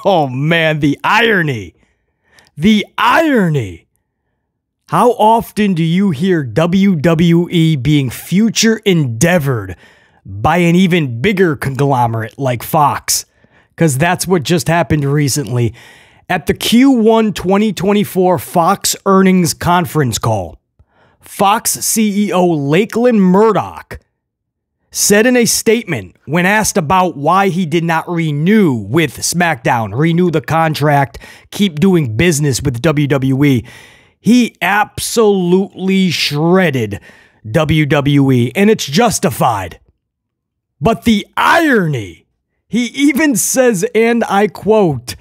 Oh, man, the irony. The irony. How often do you hear WWE being future endeavored by an even bigger conglomerate like Fox? Because that's what just happened recently at the Q1 2024 Fox earnings conference call. Fox CEO Lachlan Murdock said in a statement when asked about why he did not renew with Smackdown, renew the contract, keep doing business with WWE, he absolutely shredded WWE, and it's justified. But the irony, he even says, and I quote,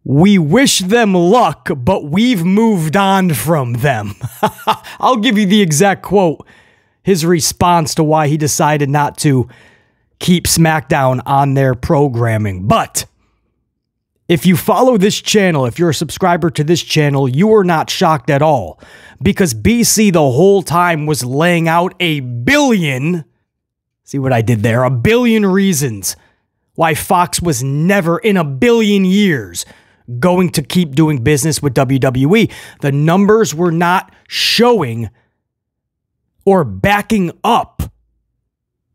"We wish them luck, but we've moved on from them." I'll give you the exact quote, his response to why he decided not to keep SmackDown on their programming. But if you follow this channel, if you're a subscriber to this channel, you are not shocked at all, because BC the whole time was laying out a billion, see what I did there, a billion reasons why Fox was never in a billion years going to keep doing business with WWE. The numbers were not showing or backing up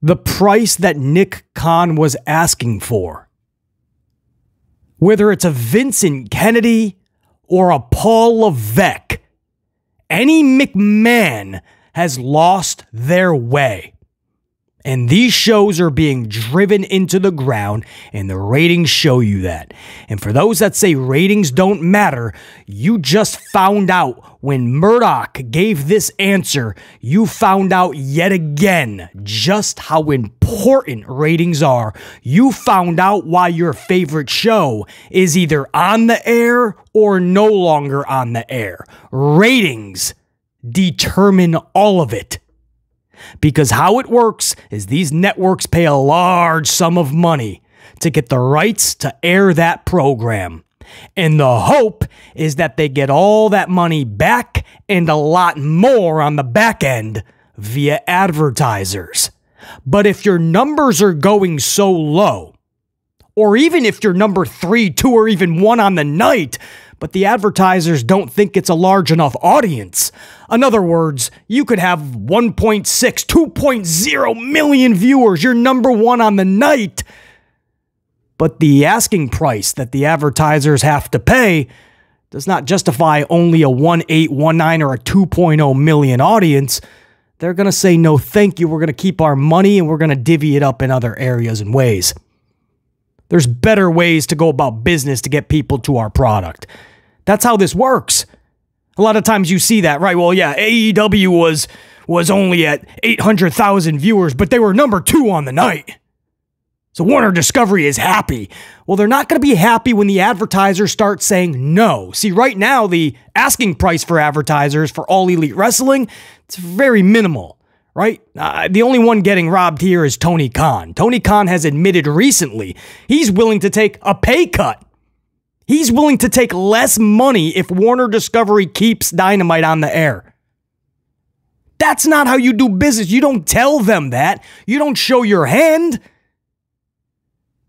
the price that Nick Khan was asking for. Whether it's a Vincent Kennedy or a Paul Levesque, any McMahon has lost their way. And these shows are being driven into the ground, and the ratings show you that. And for those that say ratings don't matter, you just found out when Murdoch gave this answer, you found out yet again just how important ratings are. You found out why your favorite show is either on the air or no longer on the air. Ratings determine all of it. Because how it works is these networks pay a large sum of money to get the rights to air that program. And the hope is that they get all that money back and a lot more on the back end via advertisers. But if your numbers are going so low, or even if you're number 3, 2, or even 1 on the night, but the advertisers don't think it's a large enough audience. In other words, you could have 1.6, 2.0 million viewers. You're number 1 on the night. But the asking price that the advertisers have to pay does not justify only a 1.8, 1.9, or a 2.0 million audience. They're going to say, no, thank you. We're going to keep our money and we're going to divvy it up in other areas and ways. There's better ways to go about business to get people to our product. That's how this works. A lot of times you see that, right? Well, yeah, AEW was only at 800,000 viewers, but they were number 2 on the night. So Warner Discovery is happy. Well, they're not going to be happy when the advertisers start saying no. See, right now, the asking price for advertisers for All Elite Wrestling, it's very minimal. Right? The only one getting robbed here is Tony Khan. Tony Khan has admitted recently he's willing to take a pay cut. He's willing to take less money if Warner Discovery keeps Dynamite on the air. That's not how you do business. You don't tell them that. You don't show your hand.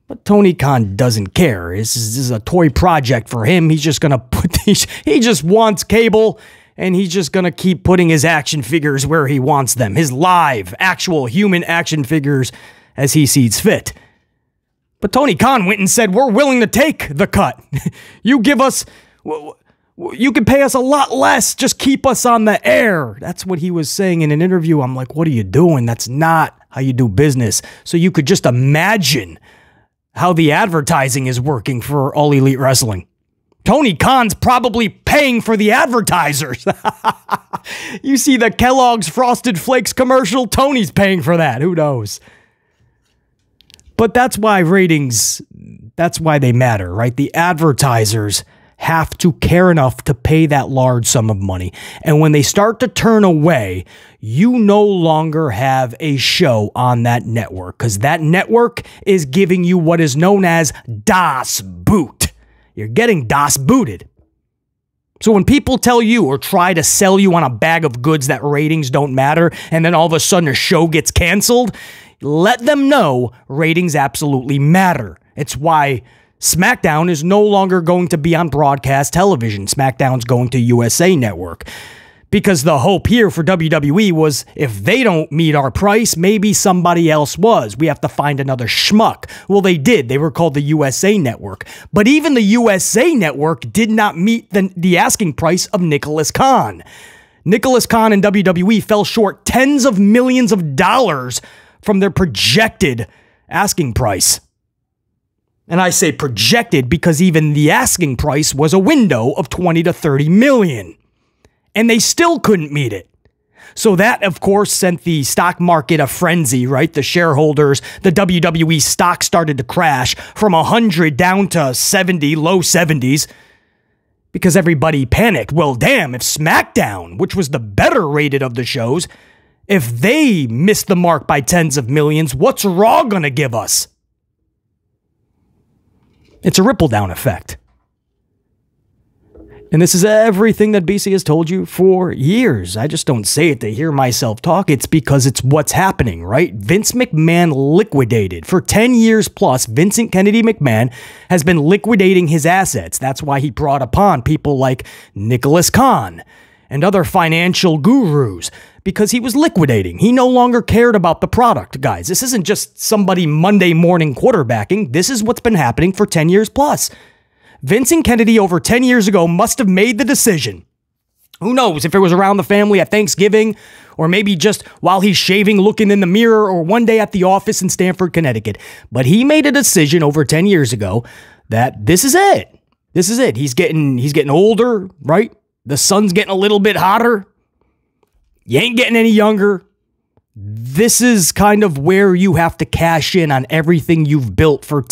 But Tony Khan doesn't care. This is a toy project for him. He's just going to put these, he just wants cable. And he's just going to keep putting his action figures where he wants them. His live, actual human action figures as he sees fit. But Tony Khan went and said, we're willing to take the cut. You give us, you can pay us a lot less. Just keep us on the air. That's what he was saying in an interview. I'm like, what are you doing? That's not how you do business. So you could just imagine how the advertising is working for All Elite Wrestling. Tony Khan's probably paying for the advertisers. You see the Kellogg's Frosted Flakes commercial? Tony's paying for that. Who knows? But that's why ratings, that's why they matter, right? The advertisers have to care enough to pay that large sum of money. And when they start to turn away, you no longer have a show on that network, because that network is giving you what is known as Das Boot. You're getting Das booted. So when people tell you or try to sell you on a bag of goods that ratings don't matter, and then all of a sudden a show gets canceled, let them know ratings absolutely matter. It's why Smackdown is no longer going to be on broadcast television. Smackdown's going to USA Network. Because the hope here for WWE was, if they don't meet our price, maybe somebody else was. We have to find another schmuck. Well, they did. They were called the USA Network. But even the USA Network did not meet the asking price of Nicholas Khan. Nicholas Khan and WWE fell short tens of millions of dollars from their projected asking price. And I say projected because even the asking price was a window of 20 to 30 million. And they still couldn't meet it. So that, of course, sent the stock market a frenzy, right? The shareholders, the WWE stock started to crash from 100 down to 70, low 70s, because everybody panicked. Well, damn, if SmackDown, which was the better rated of the shows, if they missed the mark by tens of millions, what's Raw gonna give us? It's a ripple down effect. And this is everything that BC has told you for years. I just don't say it to hear myself talk. It's because it's what's happening, right? Vince McMahon liquidated. For 10 years plus, Vincent Kennedy McMahon has been liquidating his assets. That's why he brought upon people like Nicholas Khan and other financial gurus, because he was liquidating. He no longer cared about the product, guys. This isn't just somebody Monday morning quarterbacking. This is what's been happening for 10 years plus. Vincent Kennedy over 10 years ago must have made the decision. Who knows if it was around the family at Thanksgiving, or maybe just while he's shaving, looking in the mirror, or one day at the office in Stamford, Connecticut. But he made a decision over 10 years ago that this is it. This is it. He's getting older, right? The sun's getting a little bit hotter. You ain't getting any younger. This is kind of where you have to cash in on everything you've built for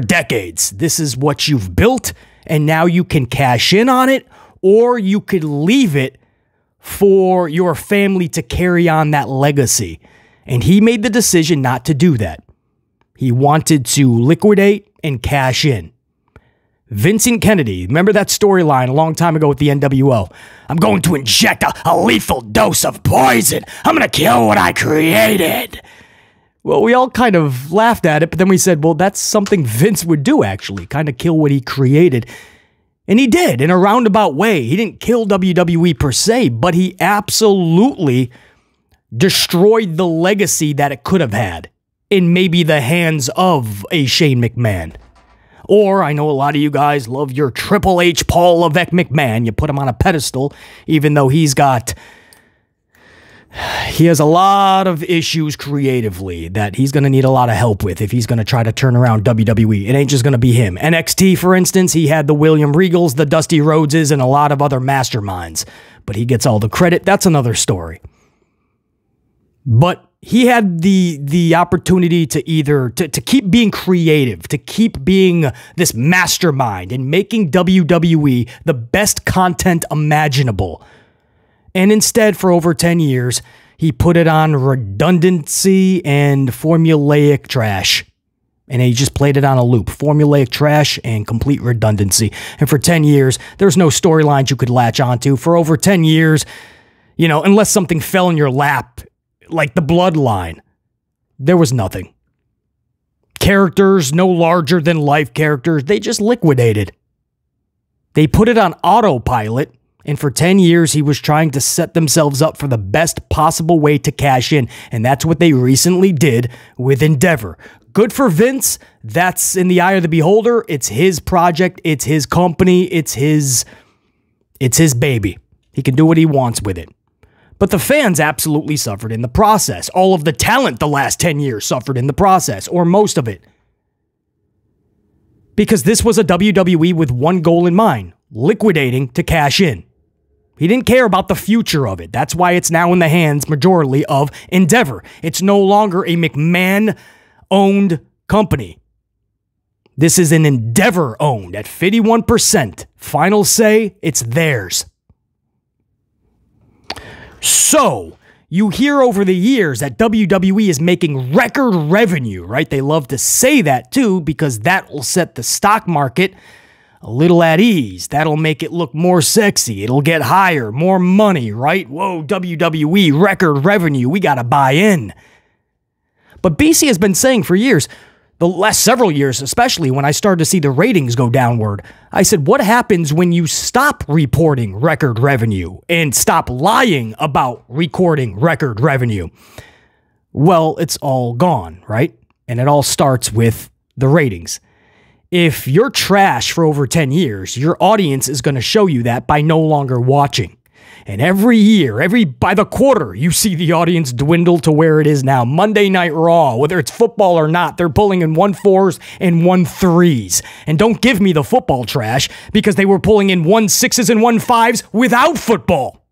decades. This is what you've built, and now you can cash in on it, or you could leave it for your family to carry on that legacy. And he made the decision not to do that. He wanted to liquidate and cash in. Vincent Kennedy, remember that storyline a long time ago with the NWO? I'm going to inject a lethal dose of poison. I'm going to kill what I created. Well, we all kind of laughed at it, but then we said, well, that's something Vince would do, actually, kind of kill what he created. And he did, in a roundabout way. He didn't kill WWE per se, but he absolutely destroyed the legacy that it could have had in maybe the hands of a Shane McMahon. Or, I know a lot of you guys love your Triple H Paul Levesque McMahon. You put him on a pedestal, even though he has a lot of issues creatively that he's going to need a lot of help with if he's going to try to turn around WWE. It ain't just going to be him. NXT, for instance, he had the William Regals, the Dusty Rhodeses, and a lot of other masterminds. But he gets all the credit. That's another story. But he had the opportunity to either to keep being creative, to keep being this mastermind and making WWE the best content imaginable. And instead, for over 10 years, he put it on redundancy and formulaic trash. And he just played it on a loop. Formulaic trash and complete redundancy. And for 10 years, there's no storylines you could latch onto. For over 10 years, unless something fell in your lap, like the Bloodline, there was nothing. Characters, no larger than life characters, they just liquidated. They put it on autopilot. And for 10 years, he was trying to set themselves up for the best possible way to cash in. And that's what they recently did with Endeavor. Good for Vince. That's in the eye of the beholder. It's his project. It's his company. It's his baby. He can do what he wants with it. But the fans absolutely suffered in the process. All of the talent the last 10 years suffered in the process, or most of it. Because this was a WWE with one goal in mind: liquidating to cash in. He didn't care about the future of it. That's why it's now in the hands, majorly, of Endeavor. It's no longer a McMahon-owned company. This is an Endeavor-owned at 51%. Final say, it's theirs. So, you hear over the years that WWE is making record revenue, right? They love to say that, too, because that will set the stock market a little at ease. That'll make it look more sexy. It'll get higher, more money, right? Whoa, WWE, record revenue. We got to buy in. But BC has been saying for years, the last several years, especially when I started to see the ratings go downward. I said, what happens when you stop reporting record revenue and stop lying about recording record revenue? Well, it's all gone, right? And it all starts with the ratings. If you're trash for over 10 years, your audience is going to show you that by no longer watching. And every year, by the quarter, you see the audience dwindle to where it is now. Monday Night Raw, whether it's football or not, they're pulling in 1-4s and 1-3s. And don't give me the football trash, because they were pulling in 1-6s and 1-5s without football.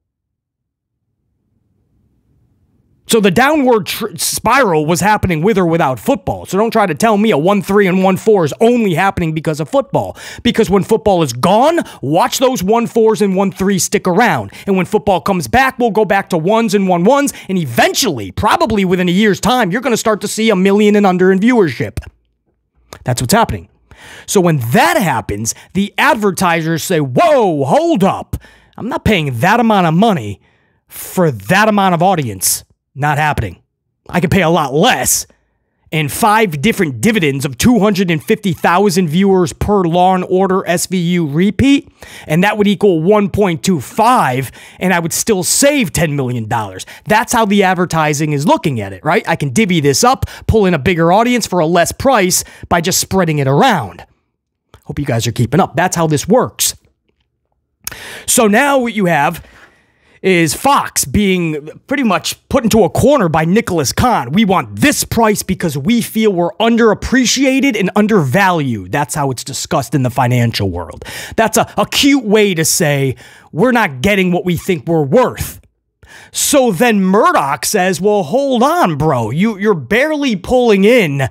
So the downward spiral was happening with or without football. So don't try to tell me a 1-3 and 1-4 is only happening because of football. Because when football is gone, watch those 1-4s and 1-3s stick around. And when football comes back, we'll go back to 1s and 1-1s. And eventually, probably within a year's time, you're going to start to see 1 million and under in viewership. That's what's happening. So when that happens, the advertisers say, whoa, hold up. I'm not paying that amount of money for that amount of audience. Not happening. I could pay a lot less, and 5 different dividends of 250,000 viewers per Law and Order SVU repeat, and that would equal 1.25, and I would still save $10 million. That's how the advertising is looking at it, right? I can divvy this up, pull in a bigger audience for a less price by just spreading it around. Hope you guys are keeping up. That's how this works. So now what you have is Fox being pretty much put into a corner by Nicholas Khan. We want this price because we feel we're underappreciated and undervalued. That's how it's discussed in the financial world. That's a cute way to say we're not getting what we think we're worth. So then Murdock says, well, hold on, bro. You're barely pulling in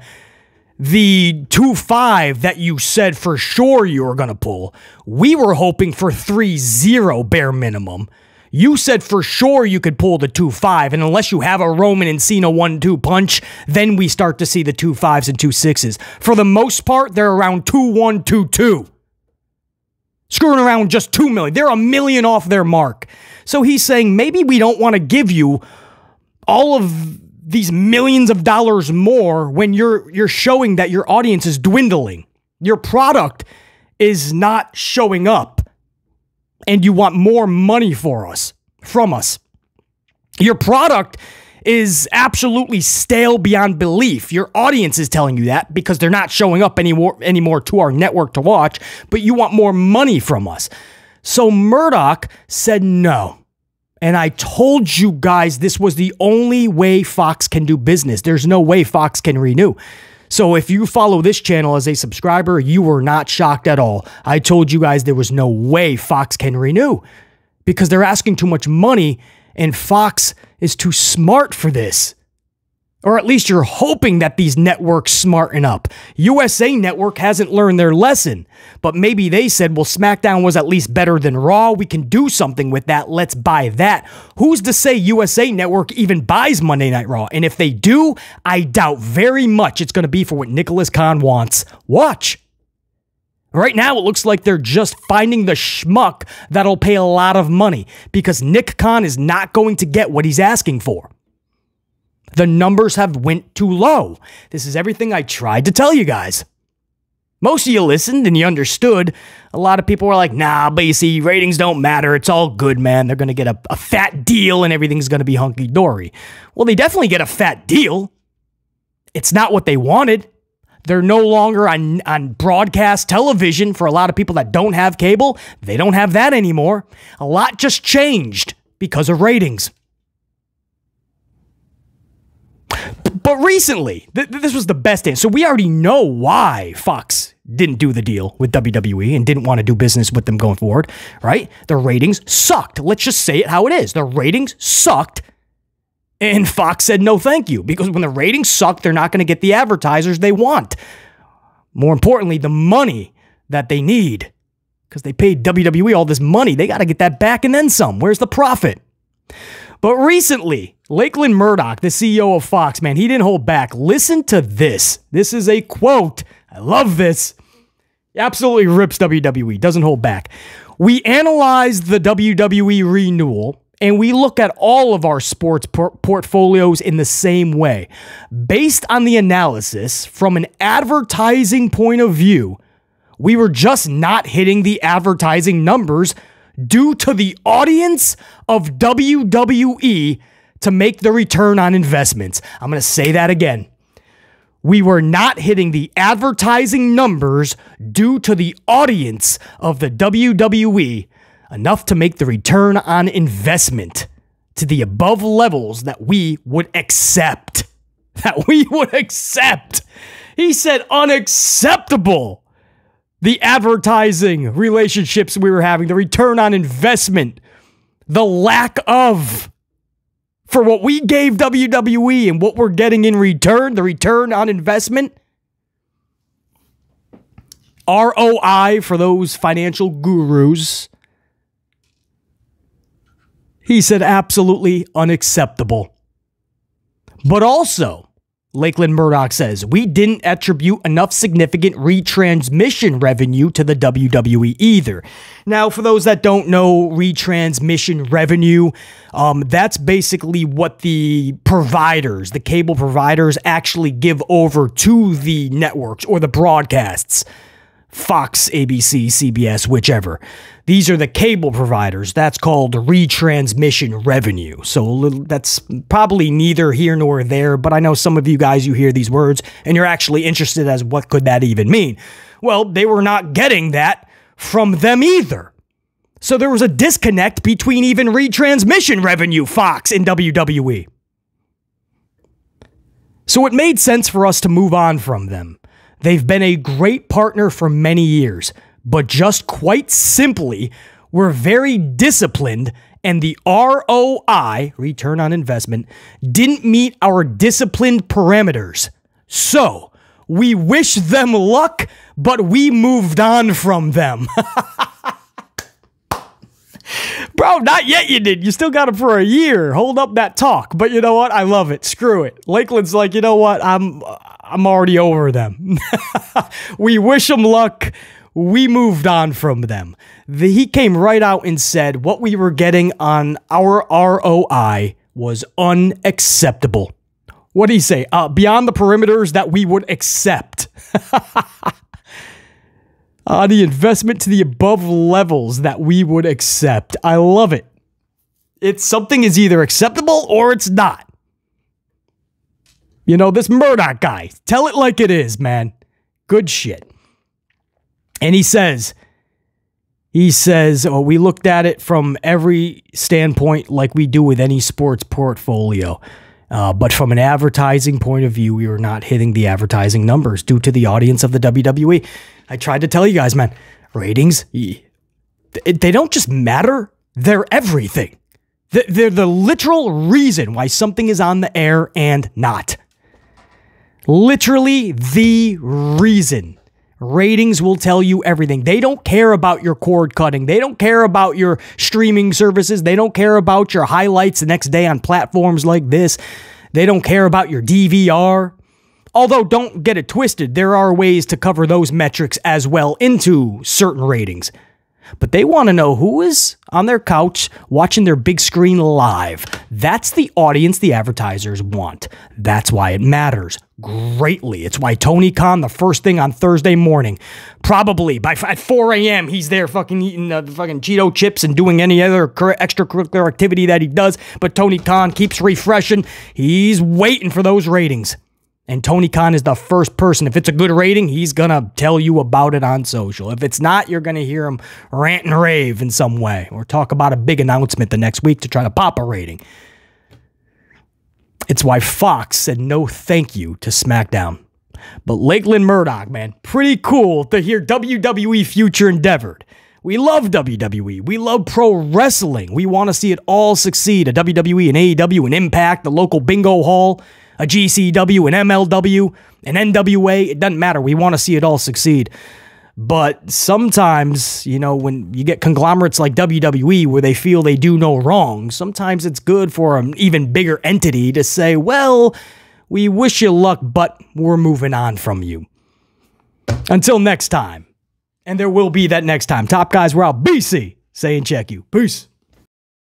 the 2.5 that you said for sure you were going to pull. We were hoping for 3.0 bare minimum. You said for sure you could pull the 2.5, and unless you have a Roman and Cena 1-2 punch, then we start to see the 2.5s and 2.6s. For the most part, they're around 2.1, 2.2. Screwing around just 2 million. They're $1 million off their mark. So he's saying maybe we don't want to give you all of these millions of dollars more when you're showing that your audience is dwindling. Your product is not showing up. And you want more money from us. Your product is absolutely stale beyond belief. Your audience is telling you that because they're not showing up anymore to our network to watch, but you want more money from us. So Murdock said no. And I told you guys this was the only way Fox can do business. There's no way Fox can renew. So if you follow this channel as a subscriber, you were not shocked at all. I told you guys there was no way Fox can renew because they're asking too much money and Fox is too smart for this. Or at least you're hoping that these networks smarten up. USA Network hasn't learned their lesson, but maybe they said, well, Smackdown was at least better than Raw. We can do something with that. Let's buy that. Who's to say USA Network even buys Monday Night Raw? And if they do, I doubt very much it's going to be for what Nicholas Khan wants. Watch. Right now, it looks like they're just finding the schmuck that'll pay a lot of money because Nick Khan is not going to get what he's asking for. The numbers have went too low. This is everything I tried to tell you guys. Most of you listened and you understood. A lot of people were like, nah, but you see, ratings don't matter. It's all good, man. They're going to get a fat deal and everything's going to be hunky-dory. Well, they definitely get a fat deal. It's not what they wanted. They're no longer on broadcast television for a lot of people that don't have cable. They don't have that anymore. A lot just changed because of ratings. But recently, this was the best answer. So we already know why Fox didn't do the deal with WWE and didn't want to do business with them going forward, right? The ratings sucked. Let's just say it how it is. The ratings sucked, and Fox said no thank you. Because when the ratings suck, they're not going to get the advertisers they want. More importantly, the money that they need. Because they paid WWE all this money. They got to get that back and then some. Where's the profit? But recently, Lachlan Murdock, the CEO of Fox, man, he didn't hold back. Listen to this. This is a quote. I love this. He absolutely rips WWE. Doesn't hold back. We analyzed the WWE renewal and we look at all of our sports portfolios in the same way. Based on the analysis from an advertising point of view, we were just not hitting the advertising numbers due to the audience of WWE to make the return on investments. I'm going to say that again. We were not hitting the advertising numbers due to the audience of the WWE enough to make the return on investment to the above levels that we would accept. That we would accept. He said unacceptable. The advertising relationships we were having, the return on investment, the lack of, for what we gave WWE and what we're getting in return, the return on investment. ROI for those financial gurus. He said absolutely unacceptable. But also, Lachlan Murdock says, we didn't attribute enough significant retransmission revenue to the WWE either. Now, for those that don't know retransmission revenue, that's basically what the providers, the cable providers, actually give over to the networks or the broadcasts. Fox, ABC, CBS, whichever. These are the cable providers. That's called retransmission revenue. So that's probably neither here nor there, but I know some of you guys, you hear these words and you're actually interested as what could that even mean? Well, they were not getting that from them either. So there was a disconnect between even retransmission revenue, Fox and WWE. So it made sense for us to move on from them. They've been a great partner for many years, but just quite simply, we're very disciplined and the ROI, return on investment, didn't meet our disciplined parameters. So, we wish them luck, but we moved on from them. Bro, not yet you did. You still got it for a year. Hold up that talk. But you know what? I love it. Screw it. Lakeland's like, you know what? I'm already over them. We wish them luck. We moved on from them. He came right out and said what we were getting on our ROI was unacceptable. What did he say? Beyond the perimeters that we would accept. The investment to the above levels that we would accept. I love it. It's something is either acceptable or it's not. You know, this Murdock guy, tell it like it is, man. Good shit. And he says, oh, we looked at it from every standpoint like we do with any sports portfolio. But from an advertising point of view, we were not hitting the advertising numbers due to the audience of the WWE. I tried to tell you guys, man, ratings, they don't just matter. They're everything. They're the literal reason why something is on the air and not. Literally the reason. Ratings will tell you everything. They don't care about your cord cutting. They don't care about your streaming services. They don't care about your highlights the next day on platforms like this. They don't care about your DVR. Although, don't get it twisted. There are ways to cover those metrics as well into certain ratings. But they want to know who is on their couch watching their big screen live. That's the audience the advertisers want. That's why it matters greatly. It's why Tony Khan, the first thing on Thursday morning, probably at 4 a.m., he's there fucking eating fucking Cheeto chips and doing any other extracurricular activity that he does. But Tony Khan keeps refreshing. He's waiting for those ratings. And Tony Khan is the first person. If it's a good rating, he's going to tell you about it on social. If it's not, you're going to hear him rant and rave in some way or talk about a big announcement the next week to try to pop a rating. It's why Fox said no thank you to Smackdown. But Lachlan Murdock, man, pretty cool to hear WWE future endeavored. We love WWE. We love pro wrestling. We want to see it all succeed. A WWE, an AEW, an Impact, the local bingo hall, a GCW, an MLW, an NWA, it doesn't matter. We want to see it all succeed. But sometimes, you know, when you get conglomerates like WWE where they feel they do no wrong, sometimes it's good for an even bigger entity to say, well, we wish you luck, but we're moving on from you. Until next time. And there will be that next time. Top guys, we're out. BC saying check you. Peace.